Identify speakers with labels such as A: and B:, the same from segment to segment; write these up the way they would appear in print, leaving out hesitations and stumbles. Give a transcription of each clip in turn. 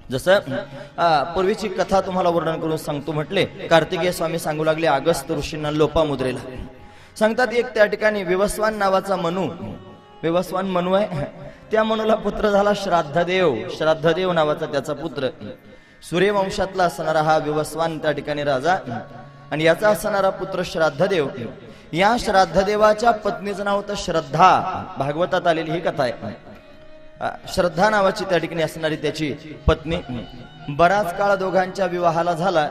A: जसं पूर्वीची कथा तुम्हाला वर्णन करून सांगतो म्हटले. कार्तिकेय स्वामी सांगू लागले अगस्त ऋषींना लोपामुद्रेला. सांगतात एक त्या ठिकाणी विवस्वान नावाचा मनू, विवस्वान मनू आहे, त्या मनूला पुत्र झाला श्राद्धदेव. श्राद्धदेव नावाचा त्याचा पुत्र. सूर्यवंशातला असणारा हा विवस्वान त्या ठिकाणी राजा आणि याचा असणारा पुत्र श्राद्धदेव. या श्राद्धदेवाच्या पत्नीचं नाव होतं श्रद्धा. भागवतात आलेली ही कथा आहे. श्रद्धा नावाची त्या ठिकाणी असणारी त्याची पत्नी. बराच काळ दोघांच्या विवाहाला झाला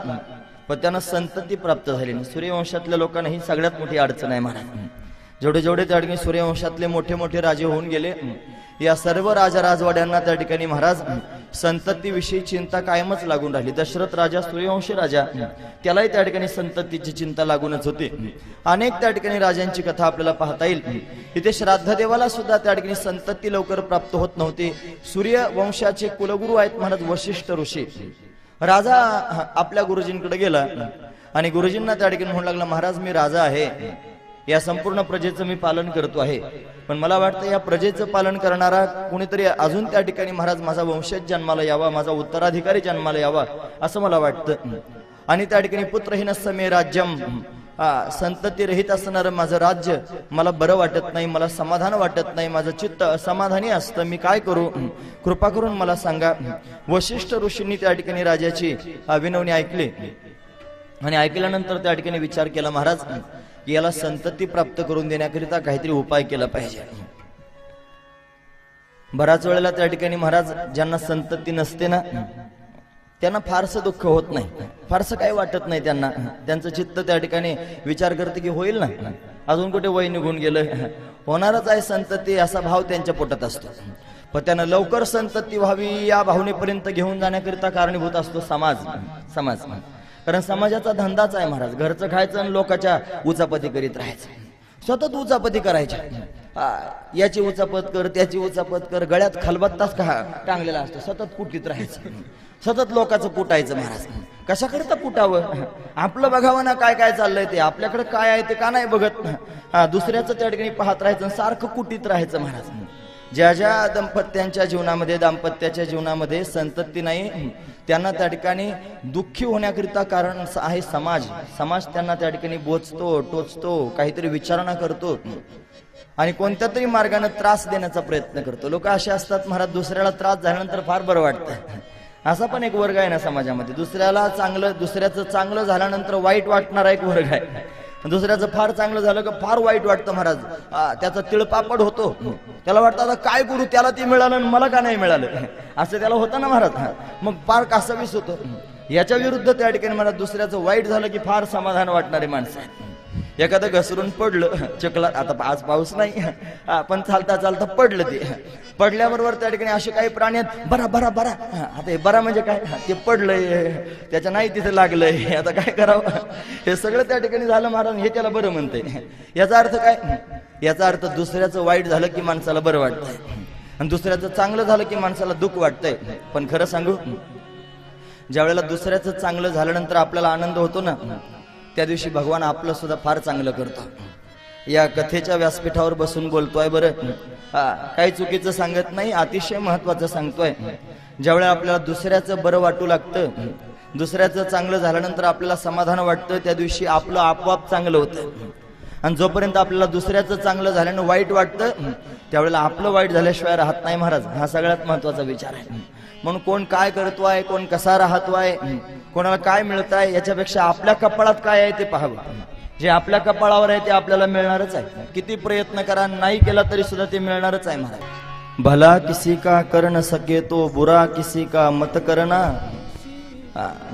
A: पण त्यांना संतती प्राप्त झाली नाही. सूर्यवंशातल्या लोकांना ही सगळ्यात मोठी अडचण आहे महाराज. जेवढे जेवढे त्या ठिकाणी सूर्यवंशातले मोठे मोठे राजे होऊन गेले, या सर्व राजवाड्यांना त्या ठिकाणी महाराज संततीविषयी चिंता कायमच लागून राहिली. दशरथ राजा सूर्यवंशी राजा, त्यालाही त्या ठिकाणी संततीची चिंता लागूनच होती. अनेक त्या ठिकाणी राजांची कथा आपल्याला पाहता येईल. इथे श्राद्धदेवाला सुद्धा त्या ठिकाणी संतती लवकर प्राप्त होत नव्हती. सूर्यवंशाचे कुलगुरू आहेत महाराज वशिष्ठ ऋषी. राजा आपल्या गुरुजींकडे गेला आणि गुरुजींना त्या ठिकाणी म्हणू लागला, महाराज मी राजा आहे, या संपूर्ण प्रजेचं मी पालन करतो आहे, पण मला वाटतं या प्रजेचं पालन करणारा कोणीतरी अजून त्या ठिकाणी महाराज माझा वंशज जन्माला यावा, माझा उत्तराधिकारी जन्माला यावा असं मला वाटतं. आणि त्या ठिकाणी पुत्रहीन समे राज्यम, संतती रहित असणारं माझं राज्य मला बरं वाटत नाही, मला समाधान वाटत नाही, माझं चित्त असमाधानी असतं, मी काय करू, कृपा करून मला सांगा. वशिष्ठ ऋषींनी त्या ठिकाणी राजाची विनवणी ऐकली आणि ऐकल्यानंतर त्या ठिकाणी विचार केला, महाराज की याला संतती प्राप्त करून देण्याकरिता काहीतरी उपाय केला पाहिजे. बराच वेळेला त्या ठिकाणी महाराज ज्यांना संतती नसते ना त्यांना फारसं दुःख होत नाही, फारसं काही वाटत नाही त्यांना. त्यांचं चित्त त्या ठिकाणी विचार करते की होईल ना, अजून कुठे वय निघून गेलं, होणारच आहे संतती असा भाव त्यांच्या पोटात असतो. पण त्यांना लवकर संतती व्हावी या भावनेपर्यंत घेऊन जाण्याकरिता कारणीभूत असतो समाज. कारण समाजाचा धंदाच आहे महाराज, घरचं खायचं आणि लोकांच्या उचापती करीत राहायचं, सतत उचापती करायच्या. याची उचापत कर, त्याची उचापत कर, गळ्यात खलबत्ताच टांगलेला असतो, सतत कुटीत राहायचं, सतत लोकांचं कुटायचं. महाराज कशाकरता कुटावं, आपलं बघावं ना काय काय चाललंय ते, आपल्याकडे काय आहे ते का नाही बघत, दुसऱ्याचं त्या ठिकाणी पाहत राहायचं, सारखं कुटीत राहायचं. महाराज ज्या ज्या दाम्पत्याच्या जीवनामध्ये संतती नाही त्यांना त्या ठिकाणी दुःखी होण्याकरिता कारण आहे समाज त्यांना त्या ठिकाणी बोचतो, टोचतो, काहीतरी विचारणा करतो आणि कोणत्या तरी मार्गाने त्रास देण्याचा प्रयत्न करतो. लोक असे असतात महाराज, दुसऱ्याला त्रास झाल्यानंतर फार बरं वाटतं. असा पण एक वर्ग आहे ना समाजामध्ये, दुसऱ्याचं चांगलं झाल्यानंतर वाईट वाटणारा एक वर्ग आहे. दुसऱ्याचं फार चांगलं झालं का फार वाईट वाटतं महाराज, त्याचा तिळपापड होतो, त्याला वाटतं आता काय करू, त्याला ते मिळालं आणि मला का नाही मिळालं, असं त्याला होतं ना महाराज. मग फार कासावीस होतं. याच्या विरुद्ध त्या ठिकाणी मला दुसऱ्याचं वाईट झालं की फार समाधान वाटणारे माणसं आहेत. एखादं घसरून पडलं चिखलात, आता आज पाऊस नाही पण चालता चालता पडलं, ते पडल्याबरोबर त्या ठिकाणी असे काही प्राणी आहेत, बरा बरा बरा, आता हे बरा म्हणजे काय, ते पडलंय, त्याच्या नाही तिथे लागलंय, आता काय करावं, हे सगळं त्या ठिकाणी झालं महाराज, हे त्याला बरं म्हणते. याचा अर्थ काय, याचा अर्थ दुसऱ्याचं वाईट झालं की माणसाला बरं वाटतंय आणि दुसऱ्याचं चांगलं झालं की माणसाला दुःख वाटतंय. पण खरं सांगू, ज्या वेळेला दुसऱ्याचं चांगलं झाल्यानंतर आपल्याला आनंद होतो ना, त्या दिवशी भगवान आपलं सुद्धा फार चांगलं करतो. या कथेच्या व्यासपीठावर बसून बोलतोय बरं, काही चुकीचं सांगत नाही, अतिशय महत्वाचं सांगतोय. ज्यावेळेला आपल्याला दुसऱ्याचं बरं वाटू लागतं, दुसऱ्याचं चांगलं झाल्यानंतर आपल्याला समाधान वाटतं, त्या दिवशी आपलं आपोआप चांगलं होतं. आणि जोपर्यंत आपल्याला दुसऱ्याचं चांगलं झाल्यानं वाईट वाटतं, त्यावेळेला आपलं वाईट झाल्याशिवाय राहत नाही महाराज. हा सगळ्यात महत्वाचा विचार आहे. म्हणून कोण काय करतोय, कोण कसा राहतोय, कोणाला काय मिळत आहे, याच्यापेक्षा आपल्या कपाळात काय आहे ते पाहावं. जे आपल्या कपाळावर आहे ते आपल्याला मिळणारच आहे. किती प्रयत्न करा, नाही केला तरी सुद्धा ते मिळणारच आहे महाराज. भला किसी का कर न सके तो बुरा किसी का मत करना.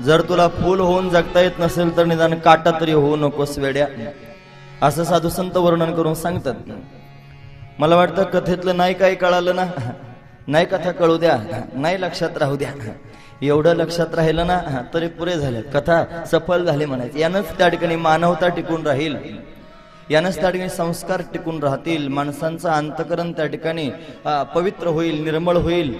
A: जर तुला फूल होऊन जगता येत नसेल तर निदान काटा तरी होऊ नकोस वेड्या, असं साधू संत वर्णन करून सांगतात. मला वाटतं कथेतलं नाही काही कळालं ना, नाही कथा कळू द्या, नाही लक्षात राहू द्या, एवढं लक्षात राहिलं ना तरी पुरे झाले, कथा सफल झाली म्हणायचं. यानंच त्या ठिकाणी मानवता टिकून राहील, यानंच त्या ठिकाणी संस्कार टिकून राहतील, माणसांचं अंतकरण त्या ठिकाणी पवित्र होईल, निर्मळ होईल,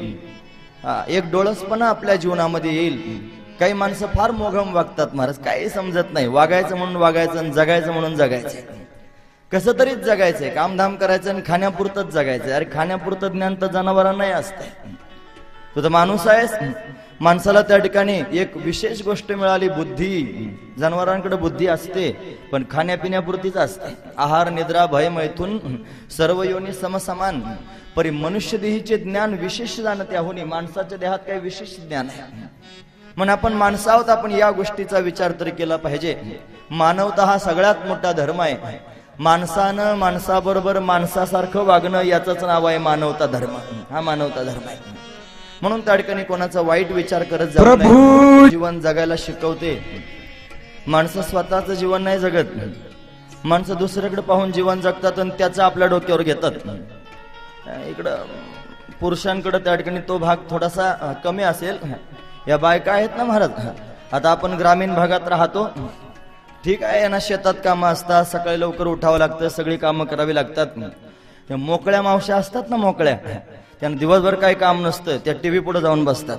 A: एक डोळसपणा आपल्या जीवनामध्ये येईल. काही माणसं फार मोघम वागतात महाराज, काही समजत नाही, वागायचं म्हणून वागायचं आणि जगायचं म्हणून जगायचं. कसं तरीच जगायचंय, कामधाम करायचं आणि खाण्यापुरतंच जगायचंय. अरे खाण्यापुरतं ज्ञान तर जनावरांनाही असतंय. तू तर माणूस आहेस, माणसाला त्या ठिकाणी एक विशेष गोष्ट मिळाली, बुद्धी. जनावरांकडे बुद्धी असते पण खाण्यापिण्यापुरतीच असते. आहार निद्रा भय मैथून सर्व योनी समसमान, परी मनुष्य देहीचे ज्ञान विशेष जाणते आहोनी. माणसाच्या देहात काही विशेष ज्ञान आहे. म्हणून आपण माणसं आहोत, आपण या गोष्टीचा विचार तरी केला पाहिजे. मानवता हा सगळ्यात मोठा धर्म आहे. माणसानं माणसाबरोबर माणसासारखं वागणं याचंच नाव आहे मानवता धर्म. हा मानवता धर्म आहे. म्हणून त्या ठिकाणी कोणाचा वाईट विचार करत जाऊ नये. जीवन जगायला शिकवते. माणसं स्वतःचं जीवन नाही जगत. माणसं दुसऱ्याकडे पाहून जीवन जगतात आणि त्याचं आपल्या डोक्यावर घेतात. इकडं पुरुषांकडे त्या ठिकाणी तो भाग थोडासा कमी असेल. या बायका आहेत ना महाराज, आता आपण ग्रामीण भागात राहतो, ठीक आहे, यांना शेतात कामं असतात, सकाळी लवकर उठावं लागतं, सगळी कामं करावी लागतात. त्या मोकळ्या मावश्या असतात ना, मोकळ्या, त्यांना दिवसभर काही काम नसतं, त्या टीव्ही पुढे जाऊन बसतात.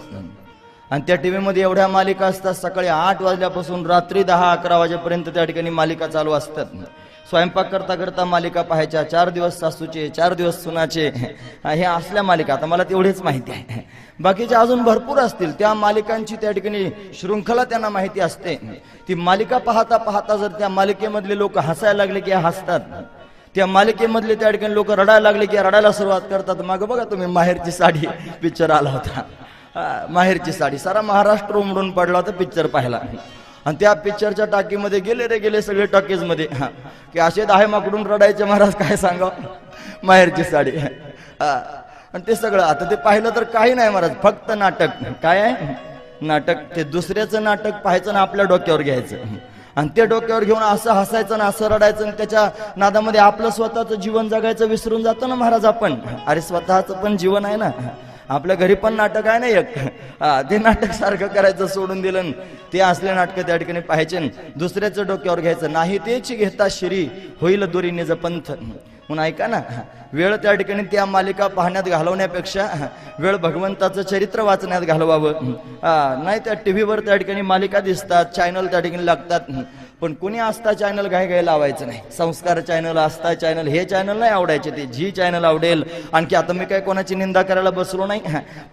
A: आणि त्या टीव्ही मध्ये एवढ्या मालिका असतात, सकाळी 8 वाजल्यापासून रात्री 10-11 वाजेपर्यंत त्या ठिकाणी मालिका चालू असतात. स्वयंपाक करता करता मालिका पाहायच्या, 4 दिवस सासूचे, 4 दिवस सुनाचे, हे असल्या मालिका. आता मला तेवढेच माहिती आहे, बाकीच्या अजून भरपूर असतील. त्या मालिकांची त्या ठिकाणी शृंखला त्यांना माहिती असते. ती मालिका पाहता पाहता जर त्या मालिकेमधले लोक हसायला लागले की हसतात, त्या मालिकेमधले त्या ठिकाणी लोक रडायला लागले की रडायला सुरुवात करतात. मागं बघा तुम्ही, माहेरची साडी पिक्चर आला होता. माहेरची साडी, सारा महाराष्ट्र उमडून पडला होता पिक्चर पाहायला. आणि त्या पिक्चरच्या टाकीमध्ये गेले रे गेले सगळे टॉकीज मध्ये, की असे आहे माकडून रडायचे. महाराज काय सांगा, माहेरची साडी. आणि ते सगळं आता ते पाहिलं तर काही नाही महाराज, फक्त नाटक. काय आहे नाटक? ते दुसऱ्याचं नाटक पाहायचं ना आपल्या डोक्यावर घ्यायचं, आणि ते डोक्यावर घेऊन असं हसायचं ना असं रडायचं, आणि त्याच्या नादामध्ये आपलं स्वतःचं जीवन जगायचं विसरून जातो ना महाराज आपण. अरे स्वतःचं पण जीवन आहे ना, आपल्या घरी पण नाटक आहे ना एक. ते नाटक सारखं करायचं सोडून दिलं. ते असले नाटक त्या ठिकाणी पाहायचे, दुसऱ्याचं डोक्यावर घ्यायचं नाही. तेच घेता शिरी होईल दुरी निज पंथ. म्हणून ऐका ना, वेळ त्या ठिकाणी त्या मालिका पाहण्यात घालवण्यापेक्षा वेळ भगवंताचं चरित्र वाचण्यात घालवावं. नाही त्या टीव्हीवर त्या ठिकाणी मालिका दिसतात, चॅनल त्या ठिकाणी लागतात, पण कुणी आस्था चॅनल घाई लावायचं नाही. संस्कार चॅनल, आस्था चॅनल, हे चॅनल नाही आवडायचे. ते जी चॅनल आवडेल. आणखी आता मी काय कोणाची निंदा करायला बसलो नाही,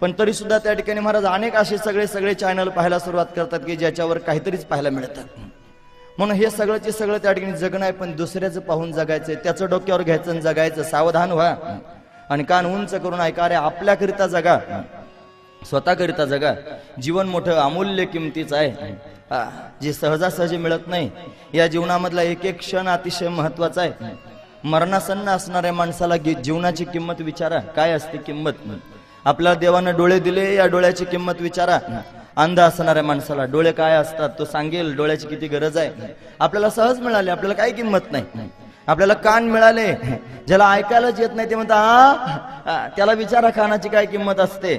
A: पण तरी सुद्धा त्या ठिकाणी महाराज अनेक असे सगळे चॅनल पाहायला सुरुवात करतात की ज्याच्यावर काहीतरीच पाहायला मिळतं. म्हणून हे सगळंचे सगळं त्या ठिकाणी जगणं आहे, पण दुसऱ्याचं पाहून जगायचं, त्याचं डोक्यावर घ्यायचं आणि जगायचं. सावधान व्हा आणि कान उंच करून ऐका. अरे आपल्याकरिता जगा, स्वतःकरिता जगा. जीवन मोठं अमूल्य किमतीचं आहे, जे सहजासहजी मिळत नाही. या जीवनामधला एक एक क्षण अतिशय महत्वाचा आहे. मरणासन्न असणाऱ्या माणसाला जीवनाची किंमत विचारा. काय असते किंमत? आपल्याला देवानं डोळे दिले, या डोळ्याची किंमत विचारा. अंध असणाऱ्या माणसाला डोळे काय असतात तो सांगेल, डोळ्याची किती गरज आहे. आपल्याला सहज मिळाले, आपल्याला काही किंमत नाही. आपल्याला कान मिळाले, ज्याला ऐकायलाच येत नाही ते म्हणता त्याला विचारा कानाची काय किंमत असते.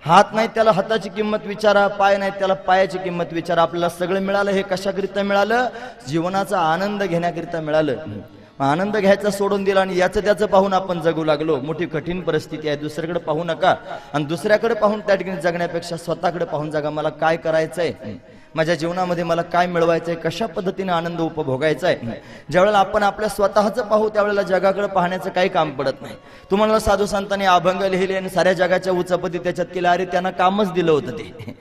A: हात नाही त्याला हाताची किंमत विचारा, पाय नाही त्याला पायाची किंमत विचारा. आपल्याला सगळं मिळालं, हे कशाकरिता मिळालं? जीवनाचा आनंद घेण्याकरिता मिळालं. आनंद घ्यायचा सोडून दिला आणि याचं त्याचं पाहून आपण जगू लागलो. मोठी कठीण परिस्थिती आहे. दुसऱ्याकडे पाहू नका, आणि दुसऱ्याकडे पाहून त्या ठिकाणी जगण्यापेक्षा स्वतःकडे पाहून जगा. मला काय करायचंय, माझ्या जीवनामध्ये मला काय मिळवायचंय, कशा पद्धतीने आनंद उपभोगायचा आहे. ज्यावेळेला आपण आपल्या स्वतःचं पाहू त्यावेळेला जगाकडे पाहण्याचं काही काम पडत नाही. तुम्हाला साधू संतांनी अभंग लिहिले आणि साऱ्या जगाच्या उचापती त्याच्यात केल्या. अरे त्यांना कामच दिलं होतं ते,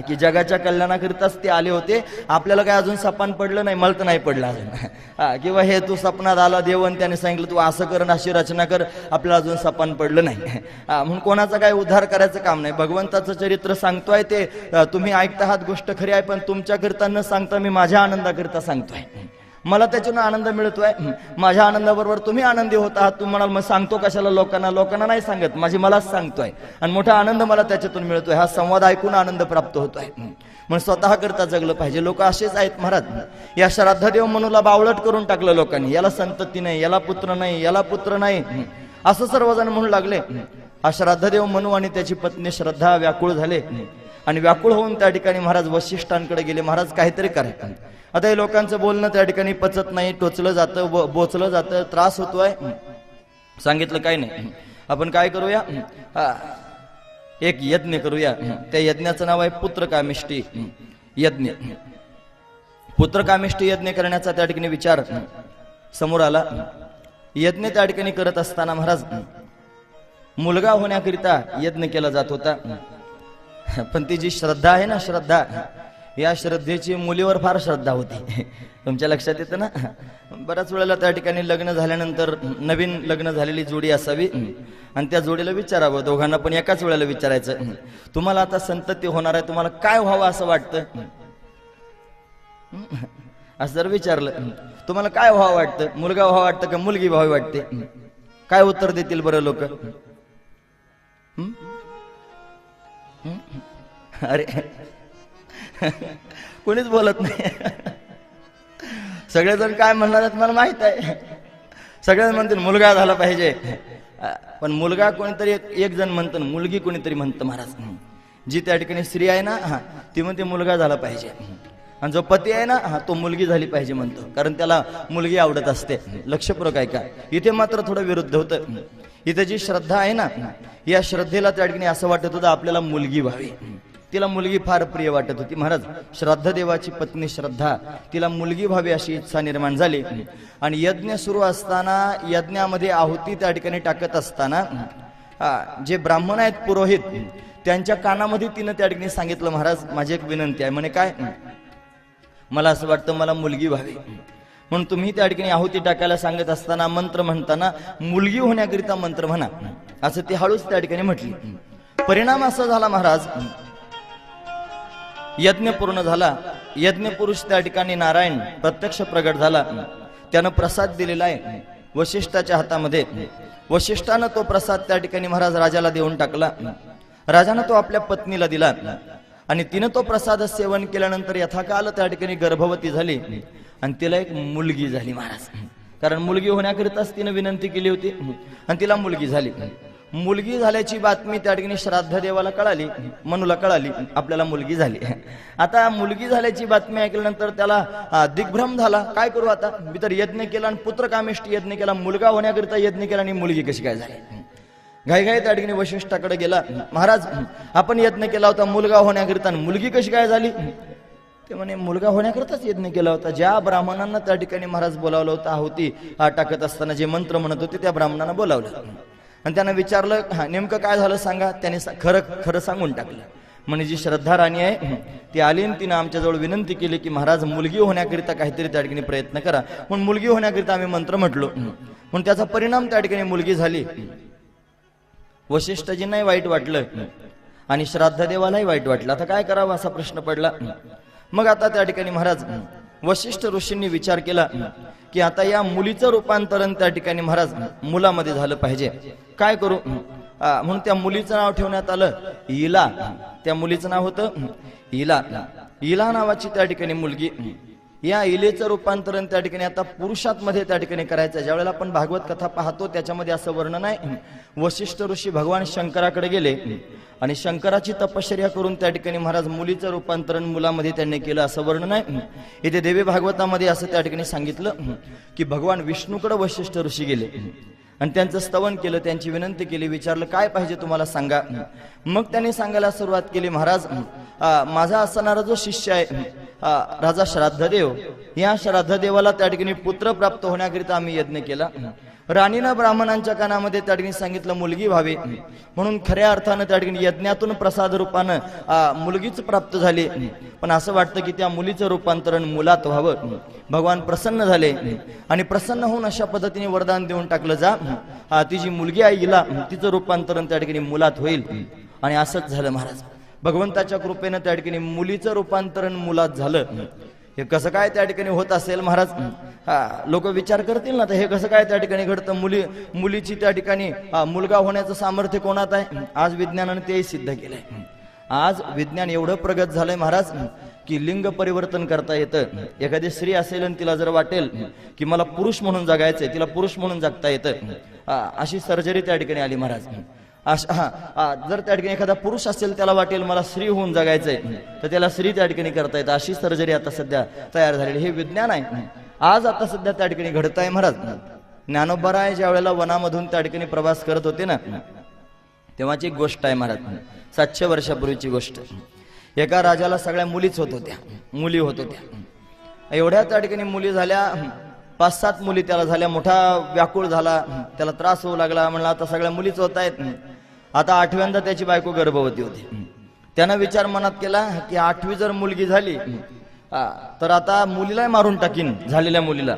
A: की जगाच्या कल्याणाकरिताच ते आले होते. आपल्याला काय अजून सपान पडलं नाही, मला तर नाही पडलं अजून. किंवा हे तू सपनात आला देव आणि त्याने सांगितलं तू असं कर अशी रचना कर, आपल्याला अजून सपान पडलं नाही. म्हणून कोणाचा काय उद्धार करायचं काम नाही. भगवंताचं चरित्र सांगतोय ते तुम्ही ऐकता आहात, गोष्ट खरी आहे, पण तुमच्याकरिता न सांगता मी माझ्या आनंदाकरिता सांगतोय. मला त्याच्यानं आनंद मिळतोय, माझ्या आनंदाबरोबर तुम्ही आनंदी होत आहात. तू म्हणाल मग सांगतो कशाला लोकांना नाही सांगत, माझी मलाच सांगतोय आणि मोठा आनंद मला त्याच्यातून मिळतोय. हा संवाद ऐकून आनंद प्राप्त होतोय. म्हणून स्वतः करता जगलं पाहिजे. लोक असेच आहेत महाराज, या श्राद्धदेव मनूला बावळट करून टाकलं लोकांनी. याला संतती नाही, याला पुत्र नाही, याला पुत्र नाही, असं सर्वजण म्हणू लागले. हा श्राद्धदेव मनू आणि त्याची पत्नी श्रद्धा व्याकुळ झाले आणि व्याकुळ होऊन त्या ठिकाणी महाराज वशिष्ठांकडे गेले. महाराज काहीतरी करायचं. आता हे लोकांचं बोलणं त्या ठिकाणी पचत नाही, टोचलं जातं, बोचलं जातं, त्रास होतोय. सांगितलं काय नाही, आपण काय करूया, एक यज्ञ करूया. त्या यज्ञाचं नाव आहे पुत्रकामिष्टी यज्ञ. पुत्रकामिष्टी यज्ञ करण्याचा त्या ठिकाणी विचार समोर आला. यज्ञ त्या ठिकाणी करत असताना महाराज मुलगा होण्याकरिता यज्ञ केला जात होता. पण ती जी श्रद्धा आहे ना, श्रद्धा, या श्रद्धेची मुलीवर फार श्रद्धा होती. तुमच्या लक्षात येतं ना. बऱ्याच वेळेला त्या ठिकाणी लग्न झाल्यानंतर नवीन लग्न झालेली जोडी असावी आणि त्या जोडीला विचारावं, दोघांना पण एकाच वेळेला विचारायचं, तुम्हाला आता संतती होणार आहे, तुम्हाला काय व्हावं असं वाटतं? असं जर विचारलं, तुम्हाला काय व्हावं वाटतं, मुलगा व्हावं वाटतं का मुलगी व्हावी वाटते, काय उत्तर देतील बरं लोक? अरे कोणीच बोलत नाही. सगळेजण काय म्हणणार आहेत मला माहित आहे. सगळेजण म्हणतील मुलगा झाला पाहिजे, पण मुलगा कोणीतरी एक जण म्हणतं, मुलगी कोणीतरी म्हणतं. महाराज, जी त्या ठिकाणी स्त्री आहे ना, ती म्हणते मुलगा झाला पाहिजे, आणि जो पती आहे ना, तो मुलगी झाली पाहिजे म्हणतो, कारण त्याला मुलगी आवडत असते. लक्षपूर्वक ऐका, इथे मात्र थोडं विरुद्ध होतं. इथे जी श्रद्धा आहे ना, या श्रद्धेला त्या ठिकाणी असं वाटत होतं आपल्याला मुलगी व्हावी. तिला मुलगी फार प्रिय वाटत होती. महाराज, श्राद्ध देवाची पत्नी श्रद्धा, तिला मुलगी व्हावी अशी इच्छा निर्माण झाली. आणि यज्ञ सुरू असताना, यज्ञामध्ये आहुती त्या ठिकाणी टाकत असताना, जे ब्राह्मण आहेत पुरोहित, त्यांच्या कानामध्ये तिनं त्या ठिकाणी सांगितलं, महाराज माझी एक विनंती आहे. म्हणे काय? मला असं वाटतं मला मुलगी व्हावी, म्हणून तुम्ही त्या ठिकाणी आहुती टाकायला सांगत असताना, मंत्र म्हणताना मुलगी होण्याकरिता मंत्र म्हणा, असं ती हळूच त्या ठिकाणी म्हटली. परिणाम असा झाला महाराज, यज्ञ पूर्ण झाला. यज्ञ पुरुष त्या ठिकाणी नारायण प्रत्यक्ष प्रगट झाला. त्यानं प्रसाद दिलेला आहे वशिष्ठाच्या हातामध्ये. वशिष्ठानं तो प्रसाद त्या ठिकाणी महाराज राजाला देऊन टाकला. राजानं तो आपल्या पत्नीला दिला आणि तिनं तो प्रसाद सेवन केल्यानंतर यथाकाल त्या ठिकाणी गर्भवती झाली आणि तिला एक मुलगी झाली महाराज. कारण मुलगी होण्याकरिताच तिनं विनंती केली होती आणि तिला मुलगी झाली. मुलगी झाल्याची बातमी त्या ठिकाणी श्राद्ध देवाला कळाली, मनुला कळाली, आपल्याला मुलगी झाली. आता मुलगी झाल्याची बातमी ऐकल्यानंतर त्याला दिग्भ्रम झाला, काय करू आता, मी तर यज्ञ केला आणि पुत्रकामेष्टी यज्ञ केला, मुलगा होण्याकरिता यज्ञ केला आणि मुलगी कशी काय झाली? घाईघाई त्या ठिकाणी वशिष्ठाकडे गेला, महाराज आपण यज्ञ केला होता मुलगा होण्याकरिता, मुलगी कशी काय झाली? ते म्हणे मुलगा होण्याकरताच यज्ञ केला होता. ज्या ब्राह्मणांना त्या ठिकाणी महाराज बोलावलं होतं आहुती टाकत असताना, जे मंत्र म्हणत होते त्या ब्राह्मणांना बोलावलं आणि त्यांना विचारलं, नेमकं काय झालं सांगा. त्याने खरं खरं सांगून टाकलं. म्हणजे जी श्रद्धा राणी आहे ती आली आणि तिनं आमच्याजवळ विनंती केली की महाराज मुलगी होण्याकरिता काहीतरी त्या ठिकाणी प्रयत्न करा. म्हणून मुलगी होण्याकरिता आम्ही मंत्र म्हटलो, म्हणून त्याचा परिणाम त्या ठिकाणी मुलगी झाली. वशिष्ठजींनाही वाईट वाटलं आणि श्राद्ध देवालाही वाईट वाटलं. आता काय करावं असा प्रश्न पडला. मग आता त्या ठिकाणी महाराज वशिष्ठ ऋषींनी विचार केला की आता या मुलीचं रूपांतरण त्या ठिकाणी महाराज मुलामध्ये झालं पाहिजे. काय करू? म्हणून त्या मुलीचं नाव ठेवण्यात आलं इला. त्या मुलीचं नाव होतं इला. इला नावाची त्या ठिकाणी मुलगी. या इलेचं रूपांतरण त्या ठिकाणी आता पुरुषात मध्ये त्या ठिकाणी करायचं. ज्यावेळेला आपण भागवत कथा पाहतो त्याच्यामध्ये असं वर्णन आहे, वशिष्ठ ऋषी भगवान शंकराकडे गेले आणि शंकराची तपश्चर्या करून त्या ठिकाणी महाराज मुलीचं रूपांतरण मुलामध्ये त्यांनी केलं असं वर्णन आहे. इथे देवी भागवतामध्ये असं त्या ठिकाणी सांगितलं की भगवान विष्णूकडे वशिष्ठ ऋषी गेले आणि त्यांचं स्तवन केलं, त्यांची विनंती केली, विचारलं काय पाहिजे तुम्हाला सांगा. मग त्यांनी सांगायला सुरुवात केली, महाराज माझा असणारा जो शिष्य आहे राजा श्राद्धदेव, या श्राद्धदेवाला त्या ठिकाणी पुत्र प्राप्त होण्याकरिता आम्ही यज्ञ केला. राणीनं ब्राह्मणांच्या कानामध्ये त्या ठिकाणी सांगितलं मुलगी व्हावी, म्हणून खऱ्या अर्थानं त्या ठिकाणी यज्ञातून प्रसाद रूपानं मुलगीच प्राप्त झाली. पण असं वाटतं की त्या मुलीचं रूपांतरण मुलात व्हावं. भगवान प्रसन्न झाले आणि प्रसन्न होऊन अशा पद्धतीने वरदान देऊन टाकलं, जा ती जी मुलगी आहे हिला तिचं रूपांतरण त्या ठिकाणी मुलात होईल. आणि असंच झालं महाराज. भगवंताच्या कृपेनं त्या ठिकाणी मुलीचं रूपांतरण मुलात झालं. हे कसं काय त्या ठिकाणी होत असेल महाराज? लोक विचार करतील ना, तर हे कसं काय त्या ठिकाणी घडतं? मुलीची त्या ठिकाणी मुलगा होण्याचं सामर्थ्य कोणात आहे? आज विज्ञानाने तेही सिद्ध केलंय. आज विज्ञान एवढं प्रगत झालंय महाराज की लिंग परिवर्तन करता येतं. एखादी स्त्री असेल आणि तिला जर वाटेल की मला पुरुष म्हणून जगायचंय, तिला पुरुष म्हणून जगता येतं, अशी सर्जरी त्या ठिकाणी आली महाराज. जर त्या ठिकाणी एखादा पुरुष असेल त्याला वाटेल मला स्त्री होऊन जगायचंय, तर त्याला स्त्री त्या ठिकाणी करता येतं. अशी सर्जरी आता सध्या तयार झालेली. हे विज्ञान आहे. आज आता सध्या त्या ठिकाणी घडत आहे महाराज. ज्ञानोबराय ज्या वेळेला वनामधून त्या ठिकाणी प्रवास करत होते ना, तेव्हाची एक गोष्ट आहे महाराज, 700 वर्षापूर्वीची गोष्ट. एका राजाला सगळ्या मुलीच होत होत्या, मुली होत होत्या. एवढ्या त्या ठिकाणी मुली झाल्या, 5-7 मुली त्याला झाल्या. मोठा व्याकुळ झाला, त्याला त्रास होऊ लागला. म्हणला आता सगळ्या मुलीच होत आहेत. आता 8व्यांदा त्याची बायको गर्भवती होती. त्यानं विचार मनात केला की 8वी जर मुलगी झाली तर आता मुलीलाही मारून टाकीन, झालेल्या मुलीला,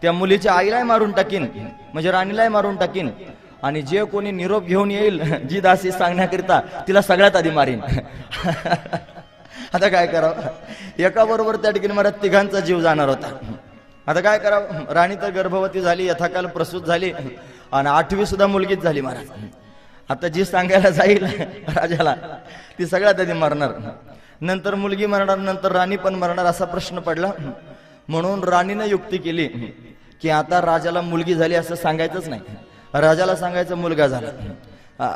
A: त्या मुलीच्या आईलाही मारून टाकीन, म्हणजे राणीलाही मारून टाकीन, आणि जे कोणी निरोप घेऊन येईल जी दासी सांगण्याकरिता तिला सगळ्यात आधी मारीन. आता काय करावं, एका बरोबर त्या ठिकाणी मला तिघांचा जीव जाणार होता. आता काय करावं, राणी तर गर्भवती झाली, यथाकाल प्रसूत झाली, आणि 8वी सुद्धा मुलगीच झाली महाराज. आता जी सांगायला जाईल राजाला ती सगळ्यात आधी मरणार, नंतर मुलगी मरणार, नंतर राणी पण मरणार, असा प्रश्न पडला. म्हणून राणीनं युक्ती केली की आता राजाला मुलगी झाली असं सांगायचंच नाही, राजाला सांगायचं मुलगा झाला.